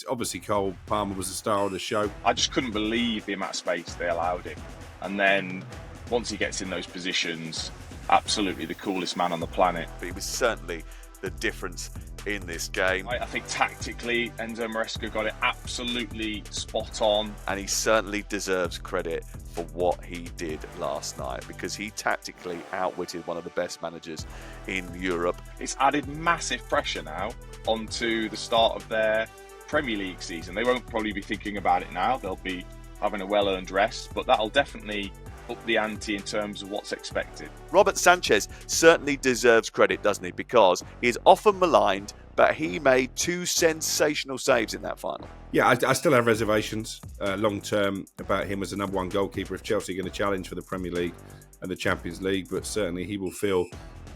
obviously Cole Palmer was the star of the show. I just couldn't believe the amount of space they allowed him. And then once he gets in those positions, absolutely the coolest man on the planet. But he was certainly the difference in this game. I think tactically, Enzo Maresca got it absolutely spot on. And he certainly deserves credit for what he did last night, because he tactically outwitted one of the best managers in Europe. It's added massive pressure now onto the start of their Premier League season. They won't probably be thinking about it now. They'll be having a well-earned rest, but that'll definitely up the ante in terms of what's expected. Robert Sanchez certainly deserves credit, doesn't he? Because he is often maligned, but he made 2 sensational saves in that final. Yeah, I still have reservations long-term about him as the number 1 goalkeeper if Chelsea are going to challenge for the Premier League and the Champions League, but certainly he will feel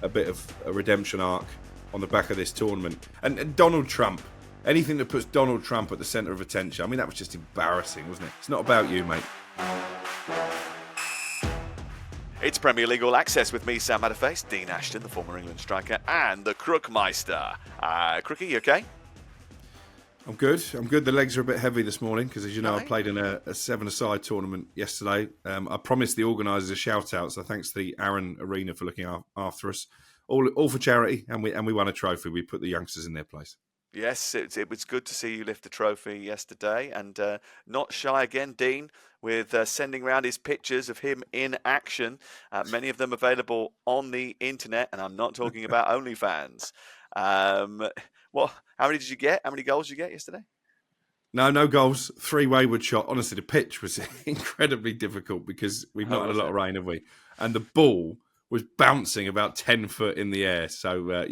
a bit of a redemption arc on the back of this tournament. And Donald Trump, anything that puts Donald Trump at the centre of attention, I mean, that was just embarrassing, wasn't it? It's not about you, mate. It's Premier League All Access with me, Sam Matterface, Dean Ashton, the former England striker, and the Crook Meister. Crookie, you okay? I'm good. The legs are a bit heavy this morning because, as you know, I played in a 7-a-side tournament yesterday. I promised the organisers a shout-out, so thanks to the Aaron Arena for looking after us. All for charity, and we won a trophy. We put the youngsters in their place. Yes, it was good to see you lift the trophy yesterday, and not shy again, Dean, with sending round his pictures of him in action, many of them available on the internet, and I'm not talking about OnlyFans. How many did you get? How many goals did you get yesterday? No goals. 3 wayward shot. Honestly, the pitch was incredibly difficult because we've not had a lot of rain, have we? And the ball was bouncing about 10 foot in the air. So,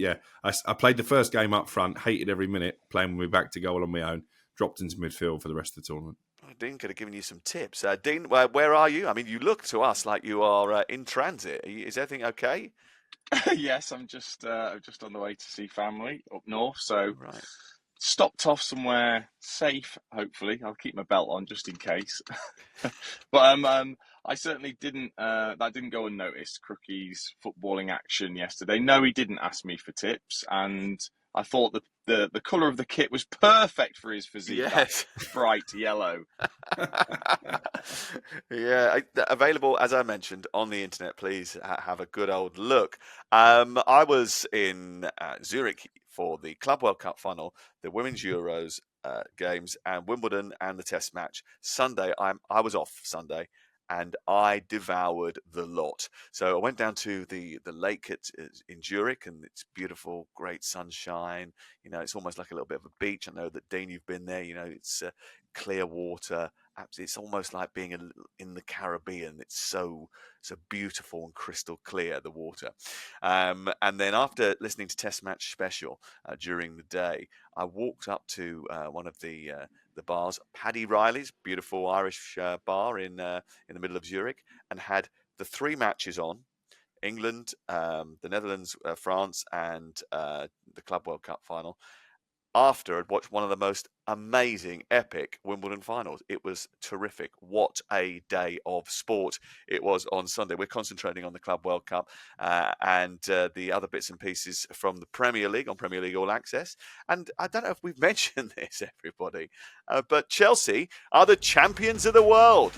I played the first game up front, hated every minute, playing with my back to goal on my own, dropped into midfield for the rest of the tournament. Oh, Dean could have given you some tips. Dean, where are you? I mean, you look to us like you are in transit. Is everything okay? Yes, I'm just on the way to see family up north. So right. Stopped off somewhere safe, hopefully. I'll keep my belt on just in case. But I certainly didn't. That didn't go unnoticed. Crookie's footballing action yesterday. No, he didn't ask me for tips, and I thought that the colour of the kit was perfect for his physique. Yes, bright yellow. Yeah, available as I mentioned on the internet. Please have a good old look. I was in Zurich for the Club World Cup final, the Women's Euros games, and Wimbledon and the Test match. Sunday, I was off Sunday, and I devoured the lot. So I went down to the lake in Zurich, and it's beautiful, great sunshine. You know, it's almost like a little bit of a beach. I know that, Dean, you've been there. You know, it's clear water. It's almost like being in the Caribbean. It's so beautiful and crystal clear, the water. And then after listening to Test Match Special during the day, I walked up to one of the bars, Paddy Riley's, beautiful Irish bar in the middle of Zurich, and had the 3 matches on: England, the Netherlands, France, and the Club World Cup final. After I'd watched one of the most amazing, epic Wimbledon finals. It was terrific. What a day of sport it was on Sunday. We're concentrating on the Club World Cup and the other bits and pieces from the Premier League on Premier League All Access. And I don't know if we've mentioned this, everybody, but Chelsea are the champions of the world.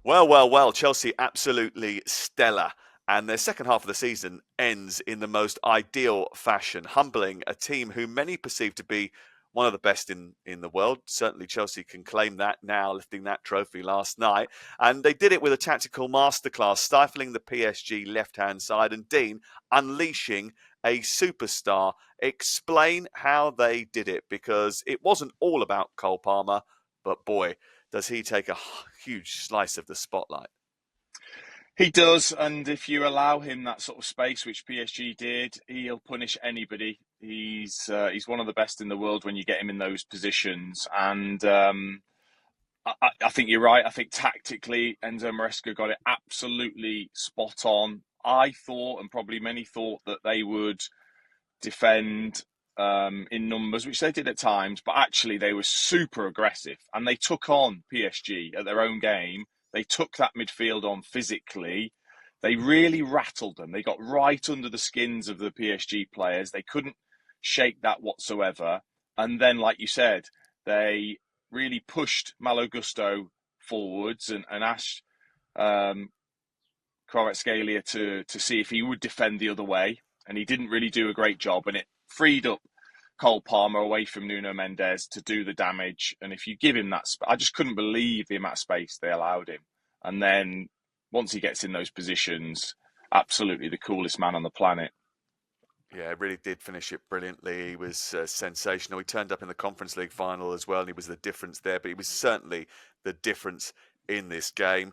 Well, Chelsea absolutely stellar. And their second half of the season ends in the most ideal fashion, humbling a team who many perceive to be one of the best in the world. Certainly Chelsea can claim that now, lifting that trophy last night. And they did it with a tactical masterclass, stifling the PSG left-hand side, and Dean unleashing a superstar. Explain how they did it, because it wasn't all about Cole Palmer, but boy, does he take a huge slice of the spotlight. He does, and if you allow him that sort of space, which PSG did, he'll punish anybody. He's one of the best in the world when you get him in those positions, and I think you're right. I think tactically, Enzo Maresca got it absolutely spot on. I thought, and probably many thought, that they would defend in numbers, which they did at times, but actually they were super aggressive, and they took on PSG at their own game. They took that midfield on physically. They really rattled them. They got right under the skins of the PSG players. They couldn't shake that whatsoever. And then, like you said, they really pushed Malo Gusto forwards and asked Kvaratskhelia to see if he would defend the other way. And he didn't really do a great job. And it freed up Cole Palmer away from Nuno Mendes to do the damage. And if you give him that, I just couldn't believe the amount of space they allowed him. And then once he gets in those positions, absolutely the coolest man on the planet. Yeah, really did finish it brilliantly. He was sensational. He turned up in the Conference League final as well, and he was the difference there. But he was certainly the difference in this game.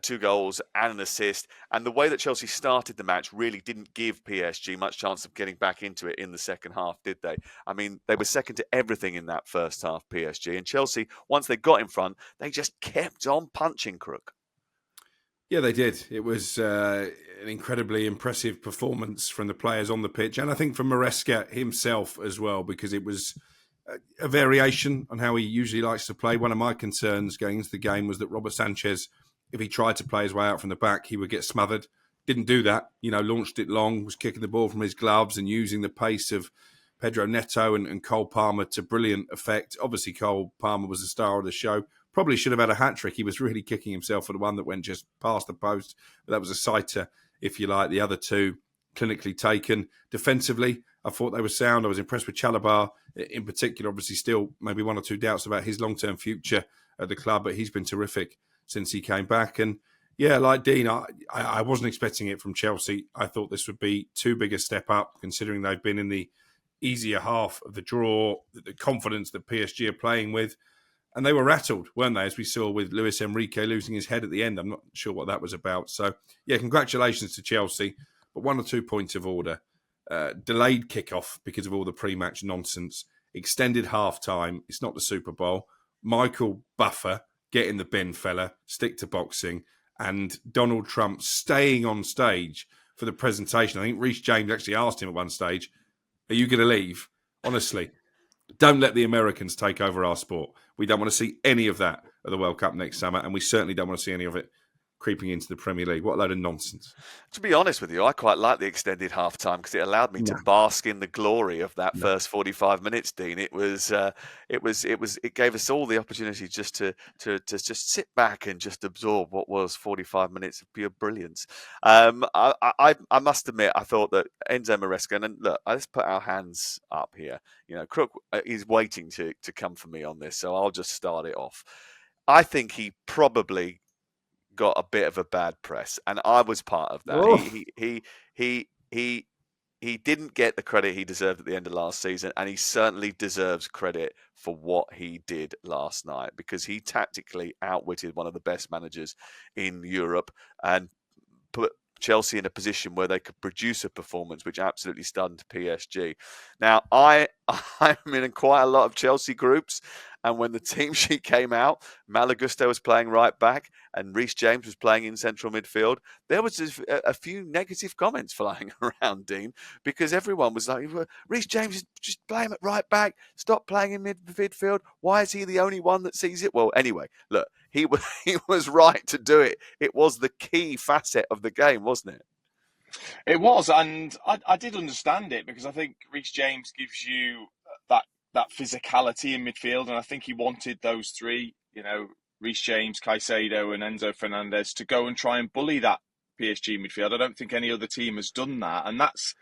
2 goals and an assist. And the way that Chelsea started the match really didn't give PSG much chance of getting back into it in the second half, did they? I mean, they were second to everything in that first half, PSG. And Chelsea, once they got in front, they just kept on punching, Crook. Yeah, they did. It was an incredibly impressive performance from the players on the pitch, and I think from Maresca himself as well, because it was a variation on how he usually likes to play. One of my concerns going into the game was that Robert Sanchez, if he tried to play his way out from the back, he would get smothered. Didn't do that. Launched it long, was kicking the ball from his gloves and using the pace of Pedro Neto and Cole Palmer to brilliant effect. Obviously, Cole Palmer was the star of the show. Probably should have had a hat-trick. He was really kicking himself for the one that went just past the post. But that was a sighter, if you like. The other two clinically taken. Defensively, I thought they were sound. I was impressed with Chalobah in particular. Obviously, still maybe 1 or 2 doubts about his long-term future at the club, but he's been terrific since he came back. And yeah, like Dean, I wasn't expecting it from Chelsea. I thought this would be too big a step up, considering they've been in the easier half of the draw, the confidence that PSG are playing with. And they were rattled, weren't they, as we saw with Luis Enrique losing his head at the end. I'm not sure what that was about. So, yeah, congratulations to Chelsea. But 1 or 2 points of order. Delayed kickoff because of all the pre-match nonsense. Extended half-time. It's not the Super Bowl. Michael Buffer, get in the bin, fella. Stick to boxing. And Donald Trump staying on stage for the presentation. I think Reece James actually asked him at one stage, are you going to leave? Honestly. Don't let the Americans take over our sport. We don't want to see any of that at the World Cup next summer, and we certainly don't want to see any of it creeping into the Premier League. What a load of nonsense. To be honest with you, I quite like the extended half-time because it allowed me to bask in the glory of that first 45 minutes, Dean. It gave us all the opportunity just to just sit back and just absorb what was 45 minutes of pure brilliance. I must admit, I thought that Enzo Maresca, and look, let's put our hands up here. Crook is waiting to come for me on this, so I'll just start it off. I think he probably got a bit of a bad press, and I was part of that. Oh. He didn't get the credit he deserved at the end of last season, and he certainly deserves credit for what he did last night, because he tactically outwitted one of the best managers in Europe and put Chelsea in a position where they could produce a performance which absolutely stunned PSG. Now, I'm in quite a lot of Chelsea groups, and when the team sheet came out, Malo Gusto was playing right back and Reece James was playing in central midfield. There was a few negative comments flying around, Dean, because everyone was like, Reece James, just play him at right back. Stop playing in midfield. Why is he the only one that sees it? Well, anyway, look, he was right to do it. It was the key facet of the game, wasn't it? It was, and I did understand it, because I think Reece James gives you that physicality in midfield, and I think he wanted those three, Reece James, Caicedo and Enzo Fernandez, to go and try and bully that PSG midfield. I don't think any other team has done that, and that's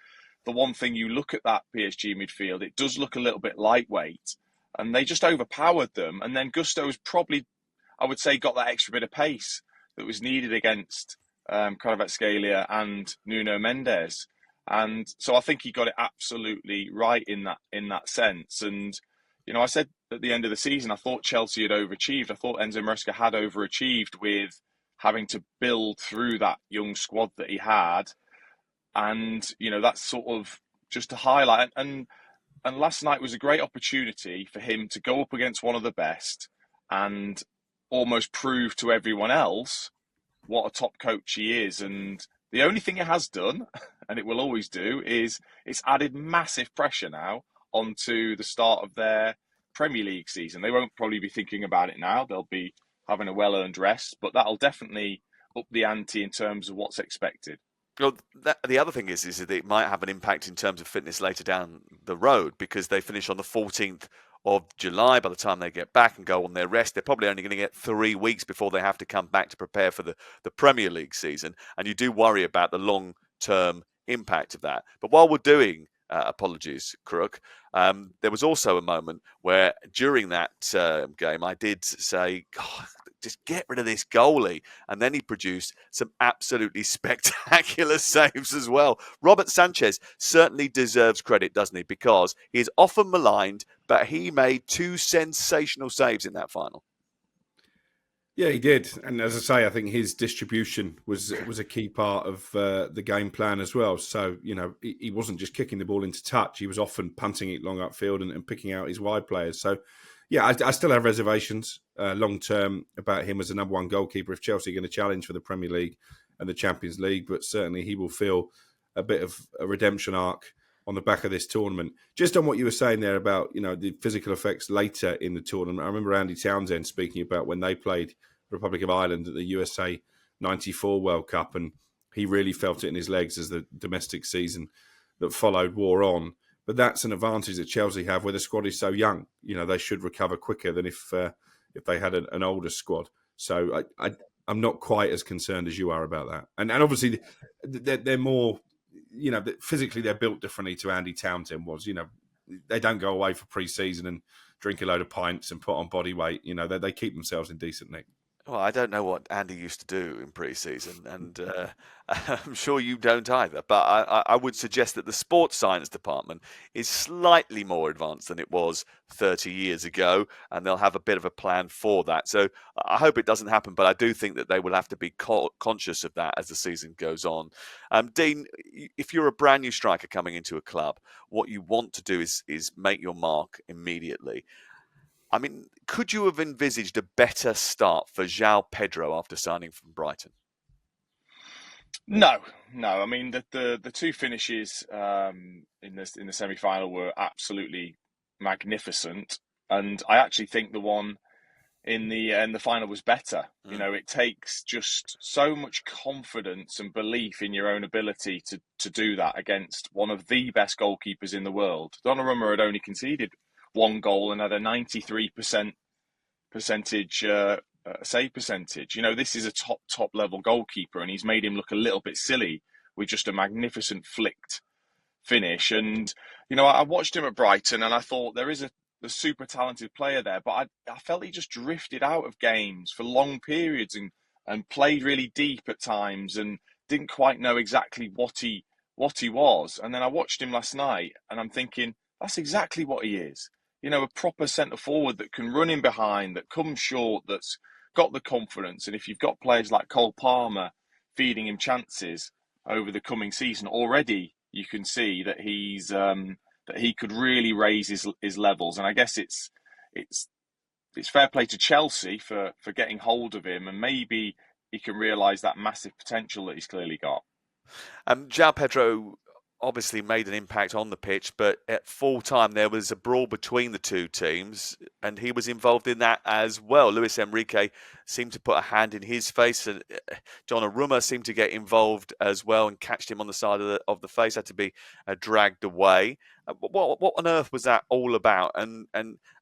the one thing. You look at that PSG midfield, it does look a little bit lightweight, and they just overpowered them. And then Gusto's probably, I would say, got that extra bit of pace that was needed against Kvaratskhelia and Nuno Mendes. And so I think he got it absolutely right in that sense. And, I said at the end of the season, I thought Chelsea had overachieved. I thought Enzo Maresca had overachieved with having to build through that young squad that he had. And, that's sort of just to highlight. And last night was a great opportunity for him to go up against one of the best and almost prove to everyone else what a top coach he is. And the only thing it has done, and it will always do, is it's added massive pressure now onto the start of their Premier League season. They won't probably be thinking about it now. They'll be having a well-earned rest, but that'll definitely up the ante in terms of what's expected. Well, the other thing is that it might have an impact in terms of fitness later down the road, because they finish on the 14th of July. By the time they get back and go on their rest, they're probably only going to get 3 weeks before they have to come back to prepare for the Premier League season. And you do worry about the long-term impact of that. But while we're doing apologies, Crook, there was also a moment where during that game I did say, God, just get rid of this goalie. And then he produced some absolutely spectacular saves as well. Robert Sanchez certainly deserves credit, doesn't he? Because he is often maligned, but he made 2 sensational saves in that final. Yeah, he did, and as I say, I think his distribution was a key part of the game plan as well. So he wasn't just kicking the ball into touch; he was often punting it long upfield and picking out his wide players. So, yeah, I still have reservations long term about him as the number one goalkeeper if Chelsea are going to challenge for the Premier League and the Champions League. But certainly, he will feel a bit of a redemption arc on the back of this tournament. Just on what you were saying there about the physical effects later in the tournament, I remember Andy Townsend speaking about when they played Republic of Ireland at the USA 94 World Cup, and he really felt it in his legs as the domestic season that followed wore on. But that's an advantage that Chelsea have where the squad is so young. They should recover quicker than if they had an older squad. So I'm not quite as concerned as you are about that. And obviously they're more, physically they're built differently to Andy Townsend was. They don't go away for pre-season and drink a load of pints and put on body weight. They keep themselves in decent nick. Well, I don't know what Andy used to do in pre-season, and I'm sure you don't either. But I would suggest that the sports science department is slightly more advanced than it was 30 years ago, and they'll have a bit of a plan for that. So I hope it doesn't happen, but I do think that they will have to be conscious of that as the season goes on. Dean, if you're a brand new striker coming into a club, what you want to do is make your mark immediately. I mean, could you have envisaged a better start for João Pedro after signing from Brighton? No. I mean, the 2 finishes in the semi-final were absolutely magnificent, and I actually think the one in the final was better. It takes just so much confidence and belief in your own ability to do that against one of the best goalkeepers in the world. Donnarumma had only conceded 1 goal and had a 93% save percentage. This is a top level goalkeeper, and he's made him look a little bit silly with just a magnificent flicked finish. And I watched him at Brighton, and I thought there is a super talented player there, but I felt he just drifted out of games for long periods and played really deep at times and didn't quite know exactly what he was. And then I watched him last night, and I'm thinking that's exactly what he is. A proper centre forward that can run in behind, that comes short, that's got the confidence. And if you've got players like Cole Palmer feeding him chances over the coming season, already you can see that that he could really raise his levels. And I guess it's fair play to Chelsea for getting hold of him, and maybe he can realise that massive potential that he's clearly got. João Pedro obviously made an impact on the pitch, but at full time there was a brawl between the 2 teams, and he was involved in that as well. Luis Enrique seemed to put a hand in his face, and Donnarumma seemed to get involved as well and catched him on the side of the face, had to be dragged away. What on earth was that all about? And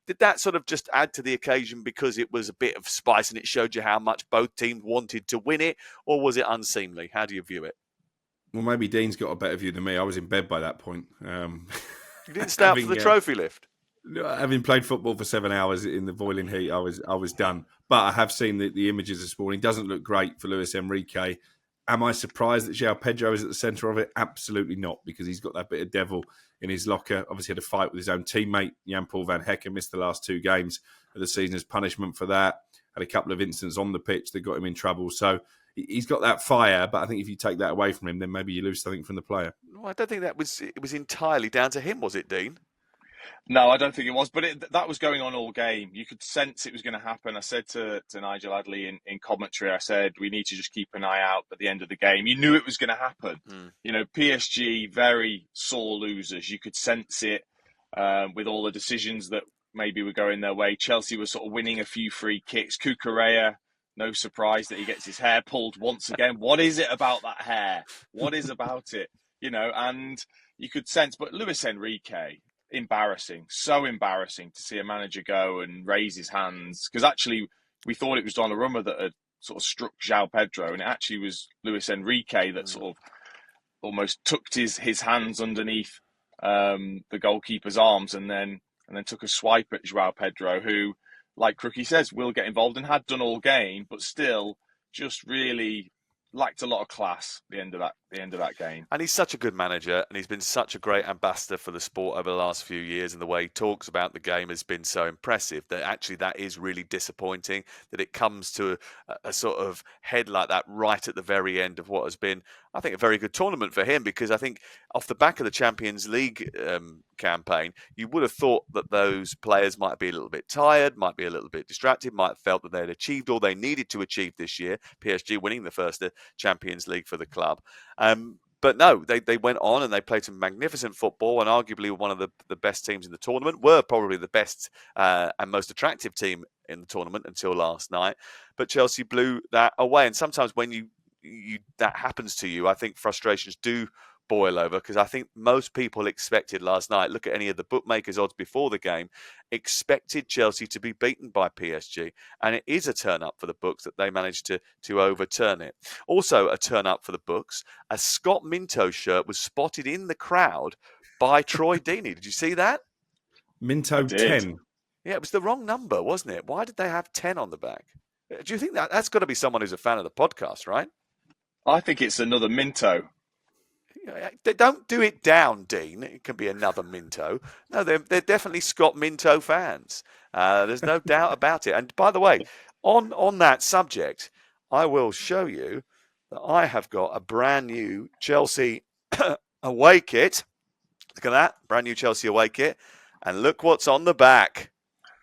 did that sort of just add to the occasion because it was a bit of spice and it showed you how much both teams wanted to win it, or was it unseemly? How do you view it? Well, maybe Dean's got a better view than me. I was in bed by that point. You didn't stay up for the trophy lift? Having played football for 7 hours in the boiling heat, I was done. But I have seen the images this morning. Doesn't look great for Luis Enrique. Am I surprised that João Pedro is at the centre of it? Absolutely not, because he's got that bit of devil in his locker. Obviously had a fight with his own teammate, Jan-Paul van Hekken, missed the last 2 games of the season as punishment for that. Had a couple of incidents on the pitch that got him in trouble. So he's got that fire, but I think if you take that away from him, then maybe you lose something from the player. Well, I don't think it was entirely down to him, was it, Dean? No, I don't think it was, but that was going on all game. You could sense it was going to happen. I said to Nigel Adley in commentary, I said, we need to just keep an eye out at the end of the game. You knew it was going to happen. PSG, very sore losers. You could sense it with all the decisions that maybe were going their way. Chelsea was sort of winning a few free kicks. Cucurella No surprise that he gets his hair pulled once again. What is it about that hair? What is about it? And you could sense, but Luis Enrique, embarrassing, so embarrassing to see a manager go and raise his hands. Because actually, we thought it was Donnarumma that had sort of struck João Pedro, and it actually was Luis Enrique that sort of almost tucked his hands underneath the goalkeeper's arms and then took a swipe at João Pedro, who, like Crookie says, will get involved and had done all game, but still just really lacked a lot of class at the end of that game. And he's such a good manager, and he's been such a great ambassador for the sport over the last few years, and the way he talks about the game has been so impressive that actually that is really disappointing that it comes to a sort of head like that right at the very end of what has been, I think, a very good tournament for him, because I think off the back of the Champions League campaign, you would have thought that those players might be a little bit tired, might be a little bit distracted, might have felt that they'd achieved all they needed to achieve this year, PSG winning the first Champions League for the club. But no, they went on and they played some magnificent football, and arguably one of the best teams in the tournament, were probably the best and most attractive team in the tournament until last night. But Chelsea blew that away. And sometimes when you that happens to you, I think frustrations do boil over, because I think most people expected last night, look at any of the bookmakers' odds before the game, expected Chelsea to be beaten by PSG, and it is a turn up for the books that they managed to overturn it. Also a turn up for the books, a Scott Minto shirt was spotted in the crowd by Troy Deeney. Did you see that? Minto 10. Yeah, it was the wrong number, wasn't it? Why did they have 10 on the back? Do you think that's got to be someone who's a fan of the podcast, right? I think it's another Minto. They don't do it down, Dean. It can be another Minto. No, they're definitely Scott Minto fans. There's no doubt about it. And by the way, on that subject, I will show you that I have got a brand new Chelsea away kit. Look at that, brand new Chelsea away kit. And look what's on the back.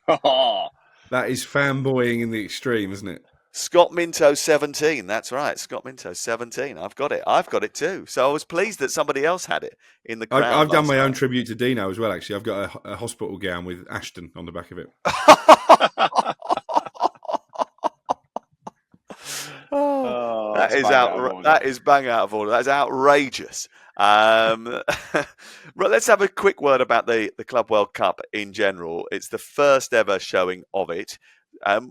That is fanboying in the extreme, isn't it? Scott Minto 17. That's right. Scott Minto 17. I've got it. I've got it too. So I was pleased that somebody else had it in the crowd. I've done my own tribute to Dino as well, actually. I've got a hospital gown with Ashton on the back of it. That is bang out of order. That is outrageous. Right, let's have a quick word about the Club World Cup in general. It's the first ever showing of it.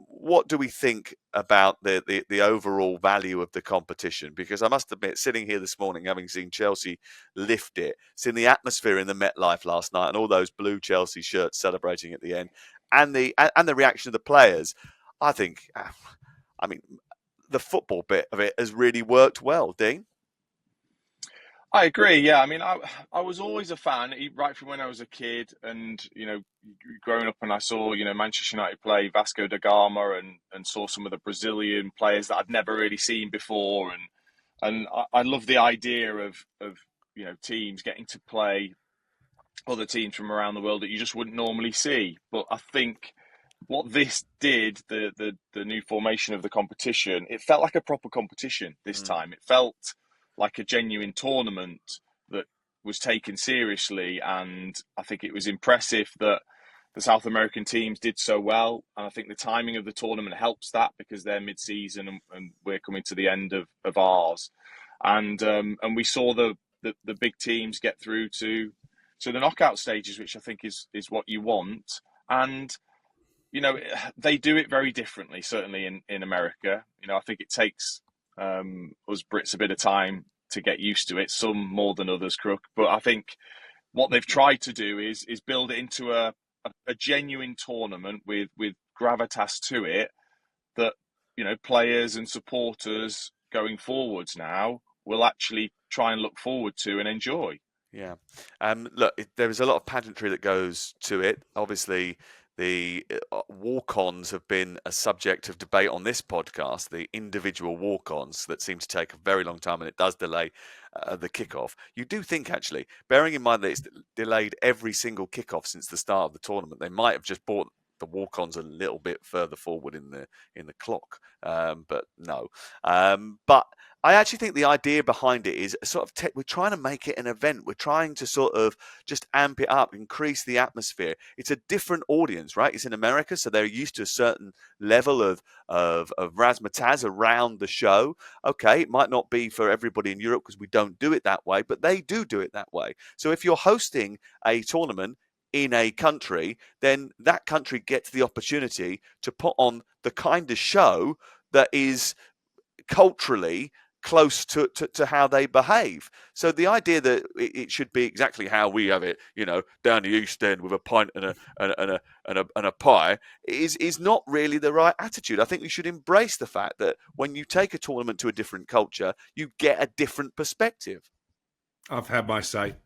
What do we think about the overall value of the competition? Because I must admit, sitting here this morning, having seen Chelsea lift it, seeing the atmosphere in the MetLife last night, and all those blue Chelsea shirts celebrating at the end, and the reaction of the players, I think, the football bit of it has really worked well. Dean? I agree. Yeah, I mean, I was always a fan right from when I was a kid, and growing up, and I saw Manchester United play Vasco da Gama, and saw some of the Brazilian players that I'd never really seen before, and I love the idea of teams getting to play other teams from around the world that you just wouldn't normally see. But I think what this did, the new formation of the competition, it felt like a proper competition this time. It felt like a genuine tournament that was taken seriously, and I think it was impressive that the South American teams did so well, and I think the timing of the tournament helps that, because they're mid-season and we're coming to the end of ours, and we saw the big teams get through to the knockout stages, which I think is what you want. And they do it very differently, certainly in America. I think it takes us Brits a bit of time to get used to it, some more than others, Crook. But I think what they've tried to do is build it into a genuine tournament with gravitas to it, that players and supporters going forwards now will actually try and look forward to and enjoy. Yeah. Look, there is a lot of pageantry that goes to it. Obviously, the walk-ons have been a subject of debate on this podcast, the individual walk-ons that seem to take a very long time, and it does delay the kickoff. You do think, actually, bearing in mind that it's delayed every single kickoff since the start of the tournament, they might have just brought the walk-ons a little bit further forward in the clock, but no. But I actually think the idea behind it is sort of we're trying to make it an event. We're trying to sort of just amp it up, increase the atmosphere. It's a different audience, right? It's in America, so they're used to a certain level of razzmatazz around the show. Okay, it might not be for everybody in Europe because we don't do it that way, but they do it that way. So if you're hosting a tournament in a country, then that country gets the opportunity to put on the kind of show that is culturally close to how they behave. So the idea that it should be exactly how we have it, down the East End with a pint and a pie is not really the right attitude. I think we should embrace the fact that when you take a tournament to a different culture, you get a different perspective. I've had my say,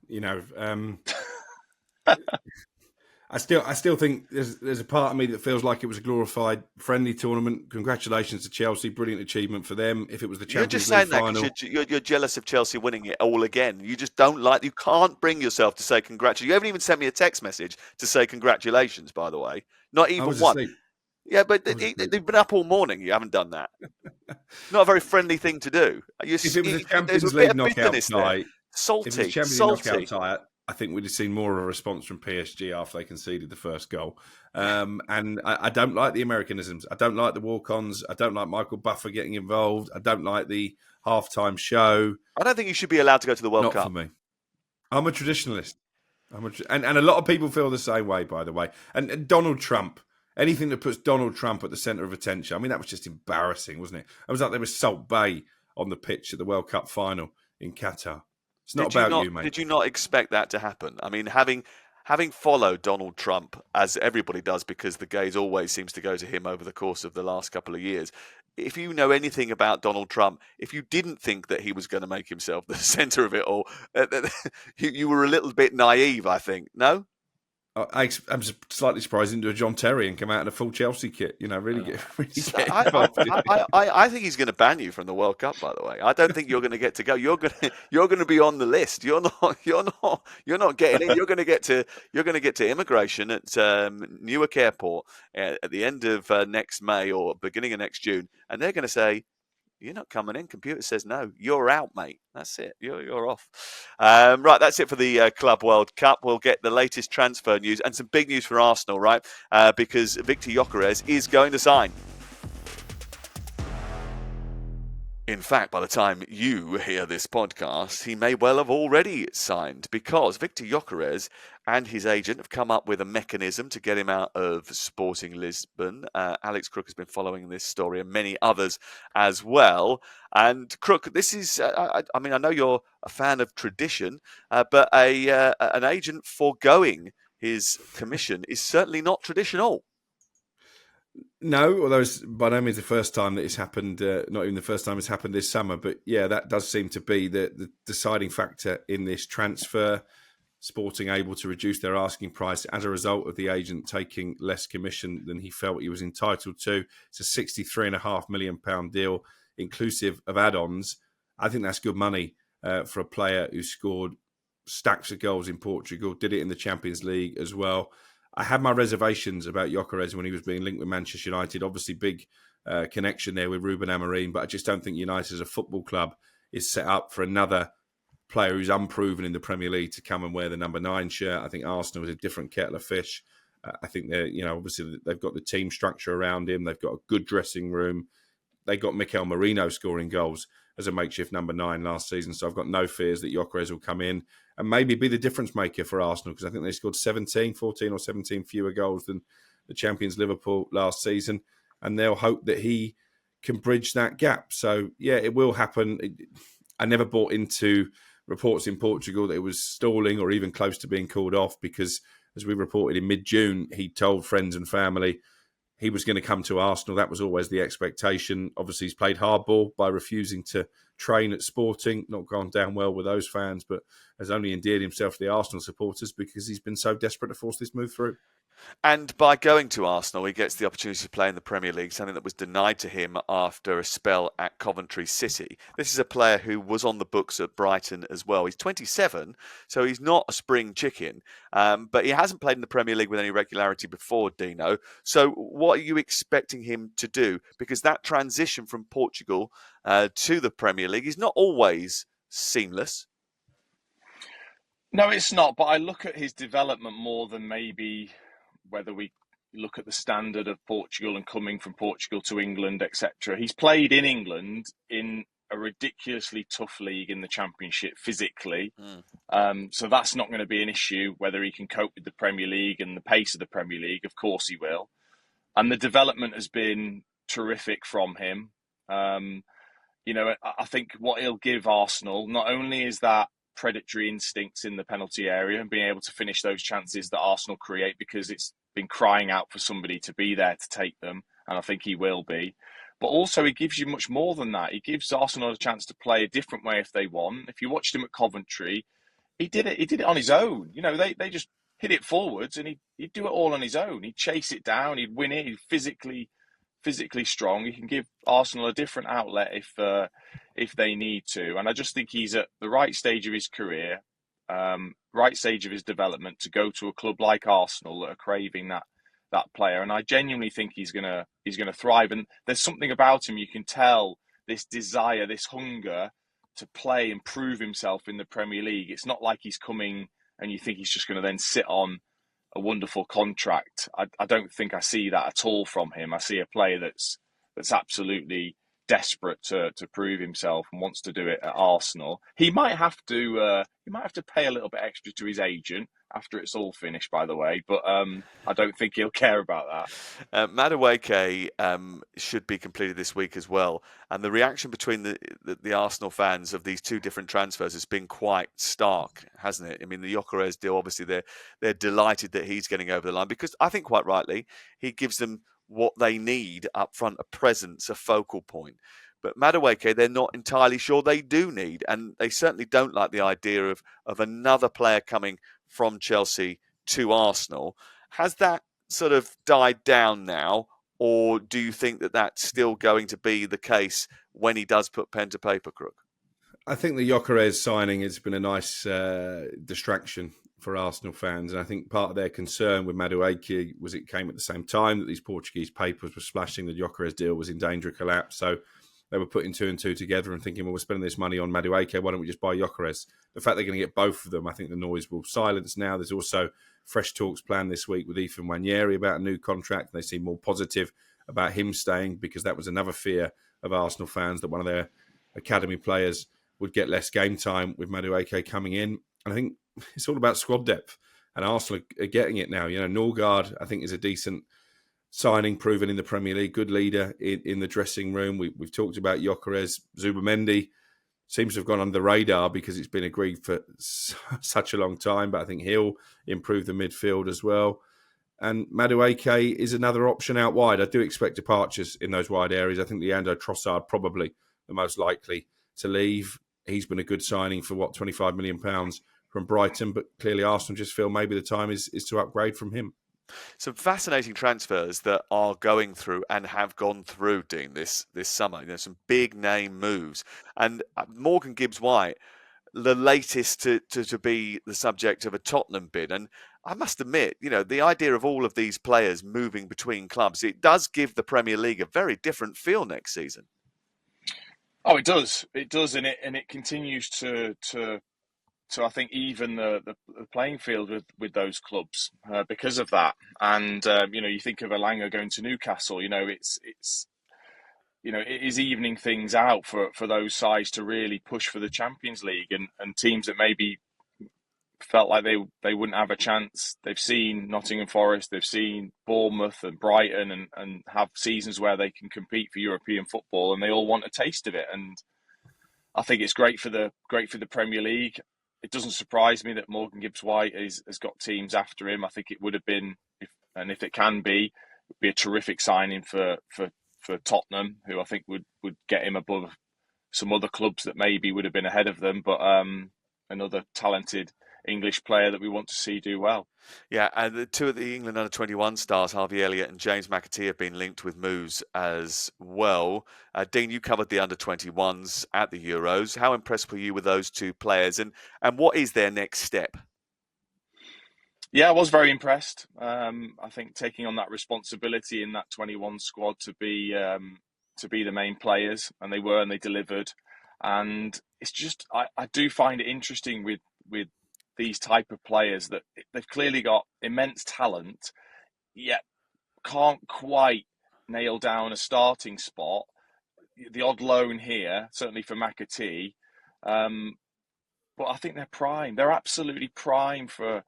I still think there's a part of me that feels like it was a glorified friendly tournament. Congratulations to Chelsea, brilliant achievement for them. If it was the Champions League final, you're just saying that because you're jealous of Chelsea winning it all again. You just don't you can't bring yourself to say congratulations. You haven't even sent me a text message to say congratulations, by the way. Not even one. Asleep. Yeah, but they've been up all morning. You haven't done that. Not a very friendly thing to do. If it was a Champions League knockout tie, salty, if it was a Champions League knockout tie, I think we'd have seen more of a response from PSG after they conceded the first goal. And I don't like the Americanisms. I don't like the walk-ons. I don't like Michael Buffer getting involved. I don't like the halftime show. I don't think you should be allowed to go to the World Cup. Not for me. I'm a traditionalist. And a lot of people feel the same way, by the way. And Donald Trump, anything that puts Donald Trump at the centre of attention, I mean, that was just embarrassing, wasn't it? It was like there was Salt Bay on the pitch at the World Cup final in Qatar. It's not about you, mate. Did you not expect that to happen? I mean, having followed Donald Trump, as everybody does, because the gaze always seems to go to him over the course of the last couple of years, if you know anything about Donald Trump, if you didn't think that he was going to make himself the centre of it all, you were a little bit naive, I think. No? I'm slightly surprised he didn't do a John Terry and come out in a full Chelsea kit. Really get involved. I think he's going to ban you from the World Cup. By the way, I don't think you're going to get to go. You're going to be on the list. You're not getting in. You're going to get to immigration at Newark Airport at the end of next May or beginning of next June, and they're going to say, "You're not coming in." Computer says no. You're out, mate. That's it. You're off. Right, that's it for the Club World Cup. We'll get the latest transfer news and some big news for Arsenal, right? Because Victor Gyökeres is going to sign. In fact, by the time you hear this podcast, he may well have already signed, because Victor Gyökeres and his agent have come up with a mechanism to get him out of Sporting Lisbon. Alex Crook has been following this story and many others as well. And Crook, this is, I know you're a fan of tradition, but an agent foregoing his commission is certainly not traditional. No, although it's by no means the first time that it's happened, not even the first time it's happened this summer. But yeah, that does seem to be the deciding factor in this transfer. Sporting able to reduce their asking price as a result of the agent taking less commission than he felt he was entitled to. It's a £63.5 million deal, inclusive of add-ons. I think that's good money for a player who scored stacks of goals in Portugal, did it in the Champions League as well. I had my reservations about Gyökeres when he was being linked with Manchester United. Obviously, big connection there with Ruben Amorim, but I just don't think United as a football club is set up for another player who's unproven in the Premier League to come and wear the number 9 shirt. I think Arsenal is a different kettle of fish. I think they're, obviously they've got the team structure around him. They've got a good dressing room. They got Mikel Merino scoring goals as a makeshift number 9 last season. So I've got no fears that Gyökeres will come in and maybe be the difference maker for Arsenal, because I think they scored 14 or 17 fewer goals than the champions Liverpool last season. And they'll hope that he can bridge that gap. So, yeah, it will happen. I never bought into reports in Portugal that it was stalling or even close to being called off, because, as we reported in mid-June, he told friends and family he was going to come to Arsenal. That was always the expectation. Obviously, he's played hardball by refusing to train at Sporting. Not gone down well with those fans, but has only endeared himself to the Arsenal supporters because he's been so desperate to force this move through. And by going to Arsenal, he gets the opportunity to play in the Premier League, something that was denied to him after a spell at Coventry City. This is a player who was on the books at Brighton as well. He's 27, so he's not a spring chicken, but he hasn't played in the Premier League with any regularity before, Dino. So what are you expecting him to do? Because that transition from Portugal to the Premier League is not always seamless. No, it's not. But I look at his development more than maybe whether we look at the standard of Portugal and coming from Portugal to England, etc. He's played in England in a ridiculously tough league in the Championship physically. So that's not going to be an issue. Whether he can cope with the Premier League and the pace of the Premier League, of course he will. And the development has been terrific from him. I think what he'll give Arsenal, not only is that predatory instincts in the penalty area and being able to finish those chances that Arsenal create, because it's been crying out for somebody to be there to take them, and I think he will be. But also, he gives you much more than that. He gives Arsenal a chance to play a different way if they want. If you watched him at Coventry, he did it. He did it on his own. They just hit it forwards, and he'd do it all on his own. He'd chase it down. He'd win it. He'd physically strong. He can give Arsenal a different outlet if they need to. And I just think he's at the right stage of his career, right stage of his development to go to a club like Arsenal that are craving that player. And I genuinely think he's gonna thrive. And there's something about him, you can tell, this desire, this hunger to play and prove himself in the Premier League. It's not like he's coming and you think he's just going to then sit on a wonderful contract. I don't think I see that at all from him. I see a player that's absolutely desperate to prove himself and wants to do it at Arsenal. He might have to pay a little bit extra to his agent after it's all finished, by the way, but I don't think he'll care about that. Madueke should be completed this week as well, and the reaction between the Arsenal fans of these two different transfers has been quite stark, hasn't it? I mean, the Gyökeres deal, obviously they're delighted that he's getting over the line, because I think quite rightly he gives them what they need up front, a presence, a focal point. But Madueke, they're not entirely sure they do need, and they certainly don't like the idea of another player coming from Chelsea to Arsenal. Has that sort of died down now, or do you think that that's still going to be the case when he does put pen to paper, Crook? I think the Gyökeres signing has been a nice distraction for Arsenal fans. And I think part of their concern with Madueke was it came at the same time that these Portuguese papers were splashing the Gyökeres deal was in danger of collapse. So they were putting two and two together and thinking, well, we're spending this money on Madueke, why don't we just buy Gyökeres? The fact they're going to get both of them, I think the noise will silence now. There's also fresh talks planned this week with Ethan Nwaneri about a new contract. They seem more positive about him staying, because that was another fear of Arsenal fans, that one of their academy players would get less game time with Madueke coming in. And I think it's all about squad depth, and Arsenal are getting it now. Norgard, I think, is a decent signing, proven in the Premier League, good leader in the dressing room. We've talked about Gyökeres. Zubimendi seems to have gone under the radar because it's been agreed for such a long time, but I think he'll improve the midfield as well. And Madueke is another option out wide. I do expect departures in those wide areas. I think Leandro Trossard probably the most likely to leave. He's been a good signing for, £25 million from Brighton, but clearly Arsenal just feel maybe the time is to upgrade from him. Some fascinating transfers that are going through and have gone through, Dean, this summer. Some big name moves. And Morgan Gibbs-White, the latest to be the subject of a Tottenham bid. And I must admit, the idea of all of these players moving between clubs, it does give the Premier League a very different feel next season. Oh, it does. It does, and it continues to I think even the playing field with those clubs because of that. And you think of Elanga going to Newcastle. It is evening things out for those sides to really push for the Champions League, and teams that maybe felt like they wouldn't have a chance. They've seen Nottingham Forest, they've seen Bournemouth and Brighton, and have seasons where they can compete for European football, and they all want a taste of it. And I think it's great for the Premier League. It doesn't surprise me that Morgan Gibbs-White has got teams after him. I think it would have been, if it can be, would be a terrific signing for Tottenham, who I think would get him above some other clubs that maybe would have been ahead of them. But another talented English player that we want to see do well. Yeah, and the two of the England under-21 stars, Harvey Elliott and James McAtee, have been linked with moves as well. Dean, you covered the under-21s at the Euros. How impressed were you with those two players, and what is their next step? Yeah, I was very impressed. I think taking on that responsibility in that 21 squad to be the main players, and they delivered. And it's just I do find it interesting with these type of players that they've clearly got immense talent, yet can't quite nail down a starting spot. The odd loan here, certainly for McAtee, but I think they're prime. They're absolutely prime for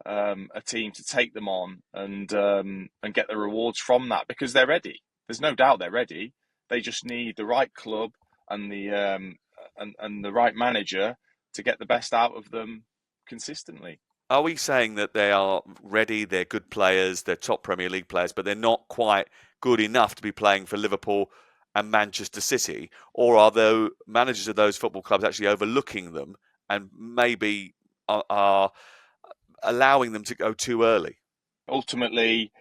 a team to take them on and get the rewards from that, because they're ready. There's no doubt they're ready. They just need the right club and the right manager to get the best out of them consistently. Are we saying that they are ready, they're good players, they're top Premier League players, but they're not quite good enough to be playing for Liverpool and Manchester City? Or are the managers of those football clubs actually overlooking them and maybe are allowing them to go too early? Ultimately,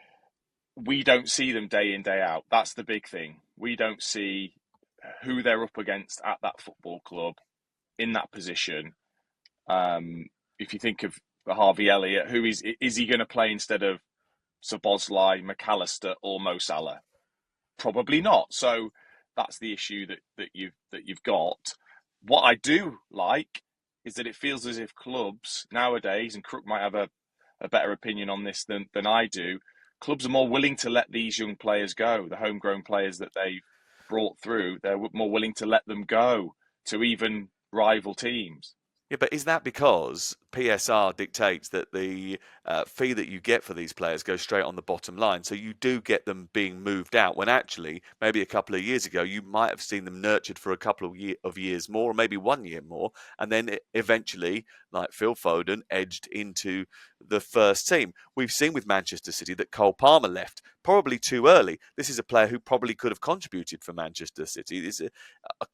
we don't see them day in, day out. That's the big thing. We don't see who they're up against at that football club in that position. If you think of Harvey Elliott, who is he going to play instead of Szoboszlai, McAllister, or Mo Salah? Probably not. So that's the issue that you've got. What I do like is that it feels as if clubs nowadays, and Crook might have a better opinion on this than I do, clubs are more willing to let these young players go, the homegrown players that they've brought through. They're more willing to let them go to even rival teams. Yeah, but is that because PSR dictates that the fee that you get for these players goes straight on the bottom line? So you do get them being moved out, when actually, maybe a couple of years ago, you might have seen them nurtured for a couple of years more, or maybe 1 year more, and then eventually, like Phil Foden, edged into the first team. We've seen with Manchester City that Cole Palmer left probably too early. This is a player who probably could have contributed for Manchester City. This is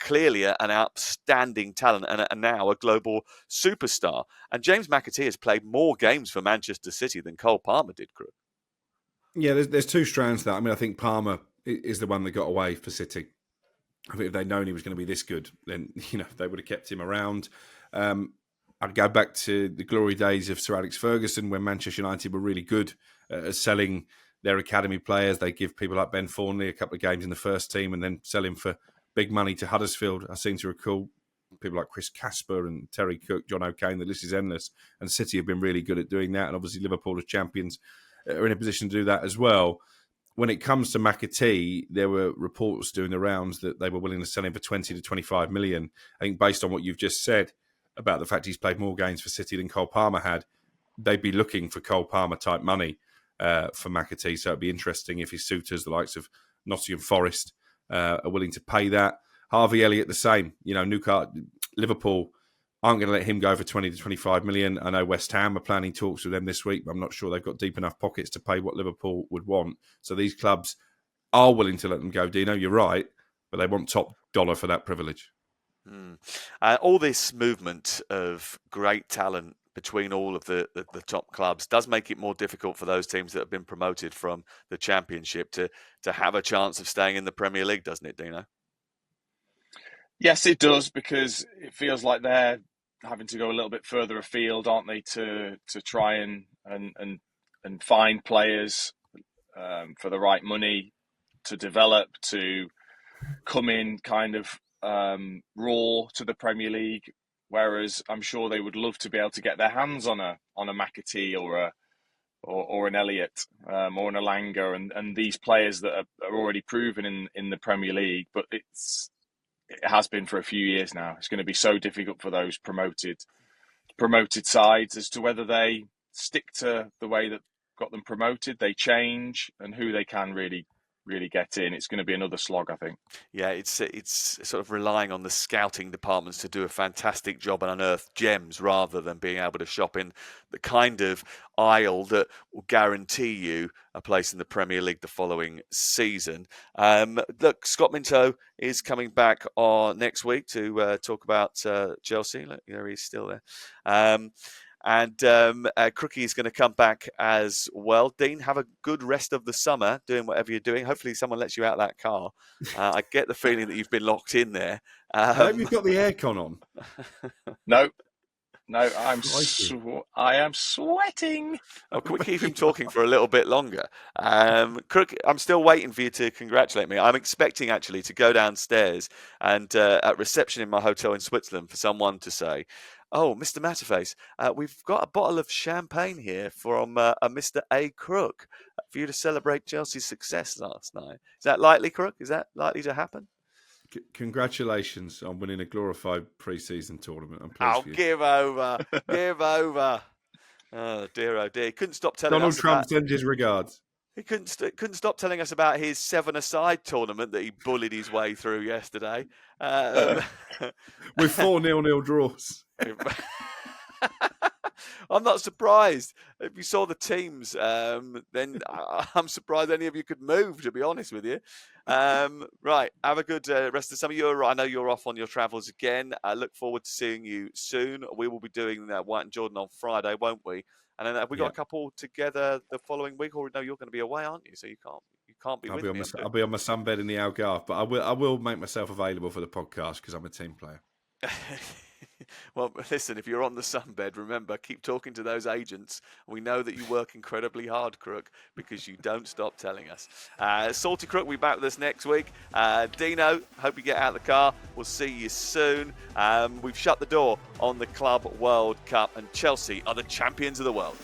clearly an outstanding talent and now a global superstar. And James McAtee has played more games for Manchester City than Cole Palmer did, Crook. Yeah, there's two strands to that. I mean, I think Palmer is the one that got away for City. I think if they'd known he was going to be this good, then they would have kept him around. I'd go back to the glory days of Sir Alex Ferguson, when Manchester United were really good at selling their academy players. They give people like Ben Thornley a couple of games in the first team and then sell him for big money to Huddersfield. I seem to recall people like Chris Casper and Terry Cook, John O'Kane. The list is endless. And City have been really good at doing that. And obviously Liverpool as champions are in a position to do that as well. When it comes to McAtee, there were reports doing the rounds that they were willing to sell him for 20 to 25 million. I think based on what you've just said about the fact he's played more games for City than Cole Palmer had, they'd be looking for Cole Palmer type money for McAtee. So it'd be interesting if his suitors, the likes of Nottingham Forest, are willing to pay that. Harvey Elliott, the same. Newcastle, Liverpool aren't going to let him go for 20 to 25 million. I know West Ham are planning talks with them this week, but I'm not sure they've got deep enough pockets to pay what Liverpool would want. So these clubs are willing to let them go. Dino, you're right, but they want top dollar for that privilege. All this movement of great talent between all of the top clubs does make it more difficult for those teams that have been promoted from the Championship to have a chance of staying in the Premier League, doesn't it, Dino? Yes, it does, because it feels like they're having to go a little bit further afield, aren't they, to try and find players for the right money to develop, to come in kind of raw to the Premier League. Whereas I'm sure they would love to be able to get their hands on a McAtee or an Elliott or an Elanga and these players that are already proven in the Premier League. But it has been for a few years now. It's going to be so difficult for those promoted sides as to whether they stick to the way that got them promoted, they change, and who they can really get in. It's going to be another slog, I think. Yeah, it's sort of relying on the scouting departments to do a fantastic job and unearth gems rather than being able to shop in the kind of aisle that will guarantee you a place in the Premier League the following season. Look, Scott Minto is coming back next week to talk about Chelsea. Look, there he's still there. And Crookie is going to come back as well. Dean, have a good rest of the summer doing whatever you're doing. Hopefully someone lets you out of that car. I get the feeling that you've been locked in there. I hope you've got the aircon on. No, I am sweating. Oh, can we keep him talking for a little bit longer? Crook, I'm still waiting for you to congratulate me. I'm expecting actually to go downstairs and at reception in my hotel in Switzerland for someone to say, "Oh, Mr. Matterface, we've got a bottle of champagne here from a Mr. A. Crook for you to celebrate Chelsea's success last night." Is that likely, Crook? Is that likely to happen? Congratulations on winning a glorified pre-season tournament. I'm pleased for you. Give over. Give over. Oh dear, He couldn't stop telling Donald us Trump sends his regards. He couldn't stop telling us about his 7-a-side tournament that he bullied his way through yesterday. With 4 0-0 draws. I'm not surprised. If you saw the teams, then I'm surprised any of you could move, to be honest with you. Right, have a good rest of the summer. I know you're off on your travels again. I look forward to seeing you soon. We will be doing White and Jordan on Friday, won't we? And then have we got a couple together the following week? Or no, you're going to be away, aren't you? So you can't be with me. I'll be on my sunbed in the Algarve, but I will make myself available for the podcast because I'm a team player. Well, listen, if you're on the sunbed, remember, keep talking to those agents. We know that you work incredibly hard, Crook, because you don't stop telling us. Salty Crook will be back with us next week. Dino, hope you get out of the car. We'll see you soon. We've shut the door on the Club World Cup, and Chelsea are the champions of the world.